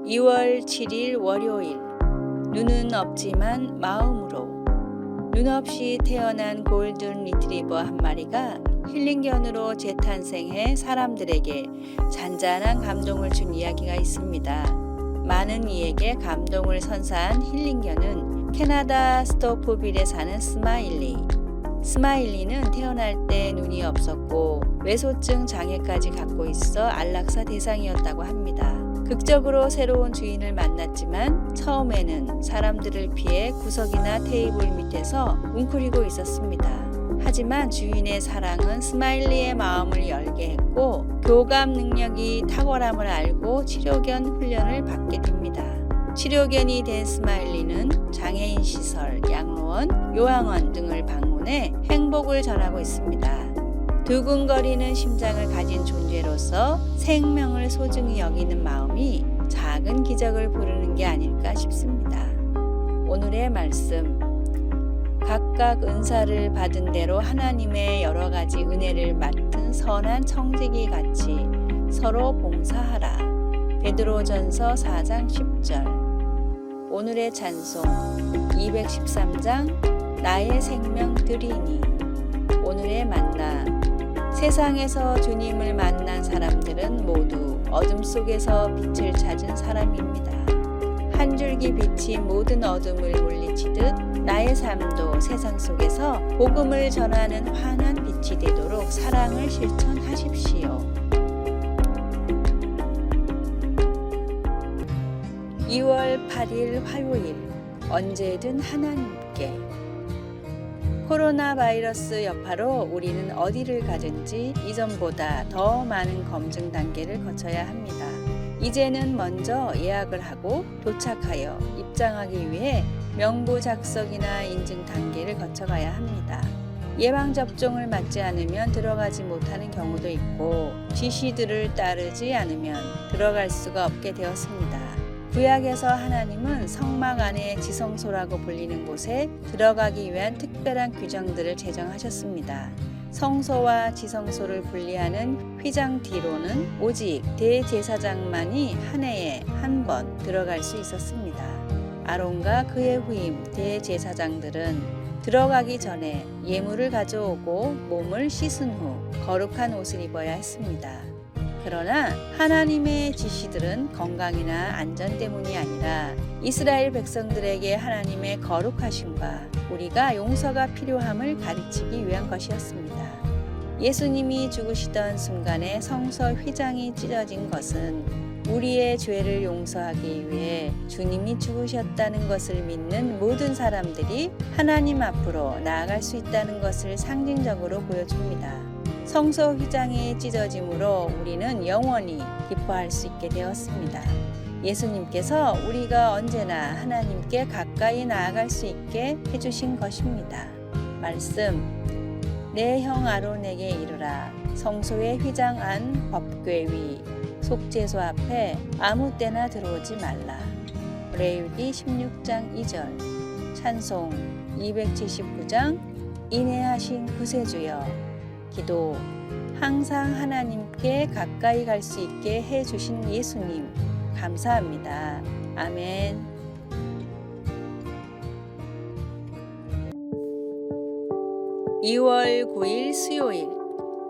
2월 7일 월요일. 눈은 없지만 마음으로. 눈 없이 태어난 골든 리트리버 한 마리가 힐링견으로 재탄생해 사람들에게 잔잔한 감동을 준 이야기가 있습니다. 많은 이에게 감동을 선사한 힐링견은 캐나다 스토프빌에 사는 스마일리. 스마일리는 태어날 때 눈이 없었고 외소증 장애까지 갖고 있어 안락사 대상이었다고 합니다. 극적으로 새로운 주인을 만났지만 처음에는 사람들을 피해 구석이나 테이블 밑에서 웅크리고 있었습니다. 하지만 주인의 사랑은 스마일리의 마음을 열게 했고 교감 능력이 탁월함을 알고 치료견 훈련을 받게 됩니다. 치료견이 된 스마일리는 장애인 시설, 양로원, 요양원 등을 방문해 행복을 전하고 있습니다. 두근거리는 심장을 가진 존재로서 생명을 소중히 여기는 마음이 작은 기적을 부르는 게 아닐까 싶습니다. 오늘의 말씀. 각각 은사를 받은 대로 하나님의 여러 가지 은혜를 맡은 선한 청지기 같이 서로 봉사하라. 베드로전서 4장 10절. 오늘의 찬송 213장 나의 생명 드리니. 오늘의 만나. 세상에서 주님을 만난 사람들은 모두 어둠 속에서 빛을 찾은 사람입니다. 한 줄기 빛이 모든 어둠을 물리치듯 나의 삶도 세상 속에서 복음을 전하는 환한 빛이 되도록 사랑을 실천하십시오. 2월 8일 화요일. 언제든 하나님께. 코로나 바이러스 여파로 우리는 어디를 가든지 이전보다 더 많은 검증 단계를 거쳐야 합니다. 이제는 먼저 예약을 하고 도착하여 입장하기 위해 명부 작성이나 인증 단계를 거쳐가야 합니다. 예방접종을 맞지 않으면 들어가지 못하는 경우도 있고 지시들을 따르지 않으면 들어갈 수가 없게 되었습니다. 구약에서 하나님은 성막 안에 지성소라고 불리는 곳에 들어가기 위한 특별한 규정들을 제정하셨습니다. 성소와 지성소를 분리하는 휘장 뒤로는 오직 대제사장만이 한 해에 한 번 들어갈 수 있었습니다. 아론과 그의 후임 대제사장들은 들어가기 전에 예물을 가져오고 몸을 씻은 후 거룩한 옷을 입어야 했습니다. 그러나 하나님의 지시들은 건강이나 안전 때문이 아니라 이스라엘 백성들에게 하나님의 거룩하심과 우리가 용서가 필요함을 가르치기 위한 것이었습니다. 예수님이 죽으시던 순간에 성서 휘장이 찢어진 것은 우리의 죄를 용서하기 위해 주님이 죽으셨다는 것을 믿는 모든 사람들이 하나님 앞으로 나아갈 수 있다는 것을 상징적으로 보여줍니다. 성소 휘장이 찢어짐으로 우리는 영원히 기뻐할 수 있게 되었습니다. 예수님께서 우리가 언제나 하나님께 가까이 나아갈 수 있게 해주신 것입니다. 말씀. 내 형 아론에게 이르라. 성소의 휘장 안 법궤 위 속죄소 앞에 아무 때나 들어오지 말라. 레위기 16장 2절. 찬송 279장 인애하신 구세주여. 기도. 항상 하나님께 가까이 갈 수 있게 해주신 예수님 감사합니다. 아멘. (2월 9일) 수요일.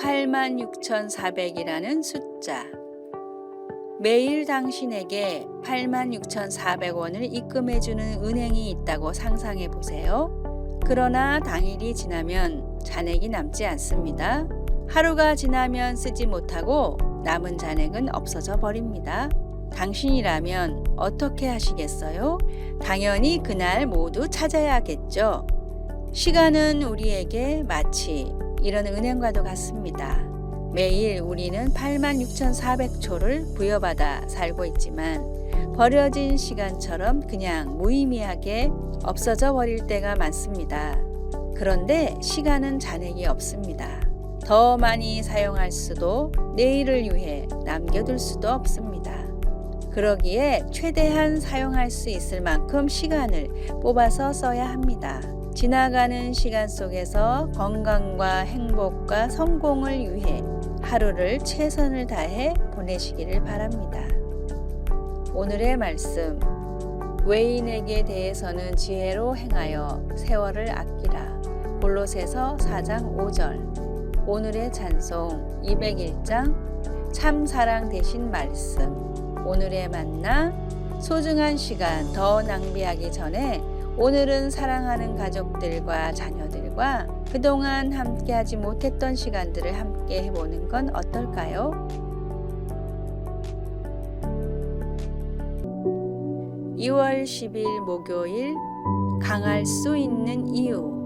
86,400이라는 숫자. 매일 당신에게 86,400원을 입금해주는 은행이 있다고 상상해 보세요. 그러나 당일이 지나면 잔액이 남지 않습니다. 하루가 지나면 쓰지 못하고 남은 잔액은 없어져 버립니다. 당신이라면 어떻게 하시겠어요? 당연히 그날 모두 찾아야겠죠. 시간은 우리에게 마치 이런 은행과도 같습니다. 매일 우리는 86,400초를 부여받아 살고 있지만 버려진 시간처럼 그냥 무의미하게 없어져 버릴 때가 많습니다. 그런데 시간은 잔액이 없습니다. 더 많이 사용할 수도 내일을 위해 남겨둘 수도 없습니다. 그러기에 최대한 사용할 수 있을 만큼 시간을 뽑아서 써야 합니다. 지나가는 시간 속에서 건강과 행복과 성공을 위해 하루를 최선을 다해 보내시기를 바랍니다. 오늘의 말씀. 외인에게 대해서는 지혜로 행하여 세월을 아끼라. 골로새서 4장 5절. 오늘의 찬송 201장 참 사랑 되신 말씀. 오늘의 만나. 소중한 시간 더 낭비하기 전에 오늘은 사랑하는 가족들과 자녀들과 그동안 함께하지 못했던 시간들을 함께 해보는 건 어떨까요? 2월 10일 목요일 강할 수 있는 이유.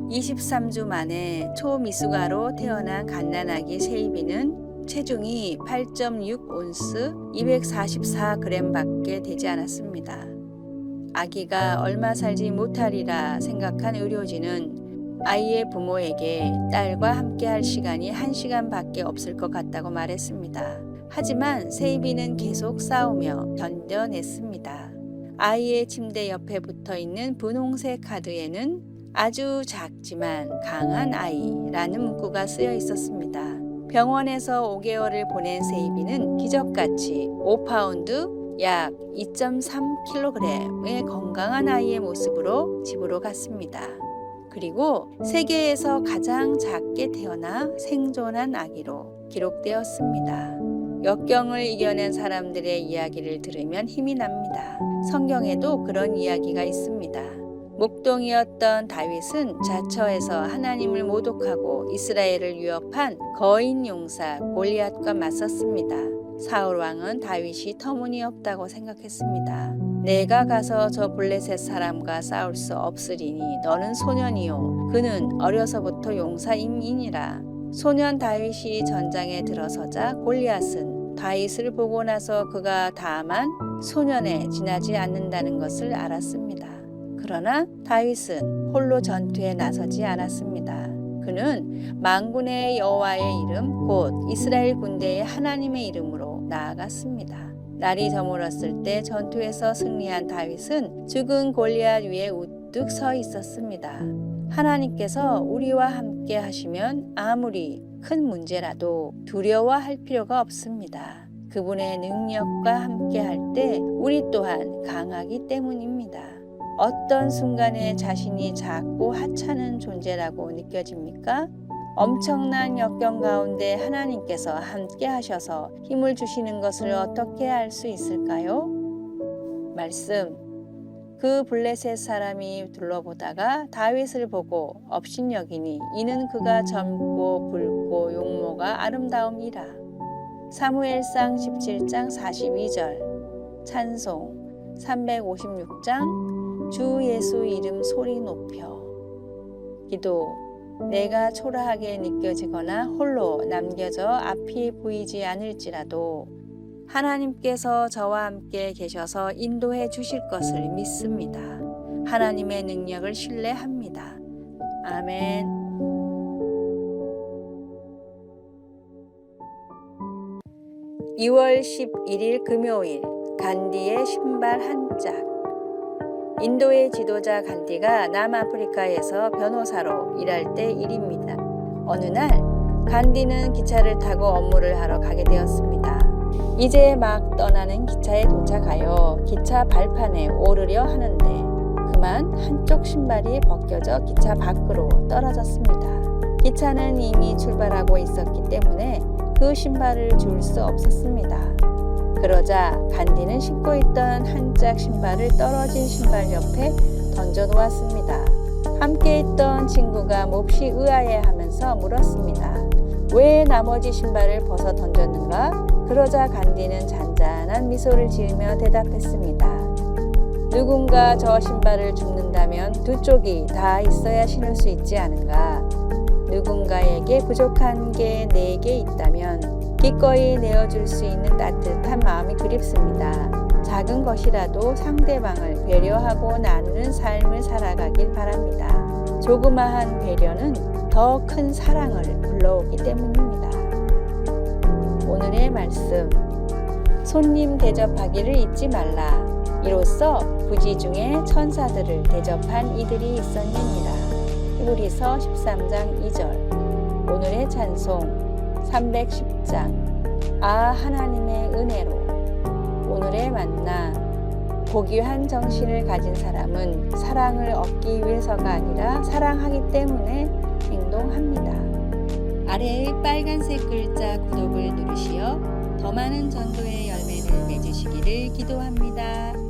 23주 만에 초미숙아로 태어난 갓난아기 세이비는 체중이 8.6온스 244g 밖에 되지 않았습니다. 아기가 얼마 살지 못하리라 생각한 의료진은 아이의 부모에게 딸과 함께할 시간이 1시간 밖에 없을 것 같다고 말했습니다. 하지만 세이비는 계속 싸우며 견뎌냈습니다. 아이의 침대 옆에 붙어 있는 분홍색 카드에는 아주 작지만 강한 아이라는 문구가 쓰여 있었습니다. 병원에서 5개월을 보낸 세이비는 기적같이 5파운드 약 2.3kg의 건강한 아이의 모습으로 집으로 갔습니다. 그리고 세계에서 가장 작게 태어나 생존한 아기로 기록되었습니다. 역경을 이겨낸 사람들의 이야기를 들으면 힘이 납니다. 성경에도 그런 이야기가 있습니다. 목동이었던 다윗은 자처에서 하나님을 모독하고 이스라엘을 위협한 거인 용사 골리앗과 맞섰습니다. 사울 왕은 다윗이 터무니없다고 생각했습니다. 내가 가서 저 블레셋 사람과 싸울 수 없으리니 너는 소년이요 그는 어려서부터 용사임이니라. 소년 다윗이 전장에 들어서자 골리앗은 다윗을 보고 나서 그가 다만 소년에 지나지 않는다는 것을 알았습니다. 그러나 다윗은 홀로 전투에 나서지 않았습니다. 그는 만군의 여호와의 이름 곧 이스라엘 군대의 하나님의 이름으로 나아갔습니다. 날이 저물었을 때 전투에서 승리한 다윗은 죽은 골리앗 위에 우뚝 서 있었습니다. 하나님께서 우리와 함께 하시면 아무리 큰 문제라도 두려워할 필요가 없습니다. 그분의 능력과 함께 할 때 우리 또한 강하기 때문입니다. 어떤 순간에 자신이 작고 하찮은 존재라고 느껴집니까? 엄청난 역경 가운데 하나님께서 함께 하셔서 힘을 주시는 것을 어떻게 알 수 있을까요? 말씀. 그 블레셋 사람이 둘러보다가 다윗을 보고 업신여기니 이는 그가 젊고 붉고 용모가 아름다움이라. 사무엘상 17장 42절. 찬송 356장 주 예수 이름 소리 높여. 기도. 내가 초라하게 느껴지거나 홀로 남겨져 앞이 보이지 않을지라도 하나님께서 저와 함께 계셔서 인도해 주실 것을 믿습니다. 하나님의 능력을 신뢰합니다. 아멘. (2월 11일) 금요일 간디의 신발 한 짝. 인도의 지도자 간디가 남아프리카에서 변호사로 일할 때 일입니다. 어느 날 간디는 기차를 타고 업무를 하러 가게 되었습니다. 이제 막 떠나는 기차에 도착하여 기차 발판에 오르려 하는데 그만 한쪽 신발이 벗겨져 기차 밖으로 떨어졌습니다. 기차는 이미 출발하고 있었기 때문에 그 신발을 줄 수 없었습니다. 그러자 간디는 신고 있던 한 짝 신발을 떨어진 신발 옆에 던져 놓았습니다. 함께 있던 친구가 몹시 의아해하면서 물었습니다. 왜 나머지 신발을 벗어 던졌는가? 그러자 간디는 잔잔한 미소를 지으며 대답했습니다. 누군가 저 신발을 줍는다면 두 쪽이 다 있어야 신을 수 있지 않은가? 누군가에게 부족한 게 내게 있다면 기꺼이 내어줄 수 있는 따뜻한 마음이 그립습니다. 작은 것이라도 상대방을 배려하고 나누는 삶을 살아가길 바랍니다. 조그마한 배려는 더 큰 사랑을 불러오기 때문입니다. 오늘의 말씀. 손님 대접하기를 잊지 말라. 이로써 부지 중에 천사들을 대접한 이들이 있었느니라. 히브리서 13장 2절. 오늘의 찬송 310장. 아 하나님의 은혜로. 오늘의 만나. 고귀한 정신을 가진 사람은 사랑을 얻기 위해서가 아니라 사랑하기 때문에 행동합니다. 아래의 빨간색 글자 구독을 누르시어 더 많은 전도의 열매를 맺으시기를 기도합니다.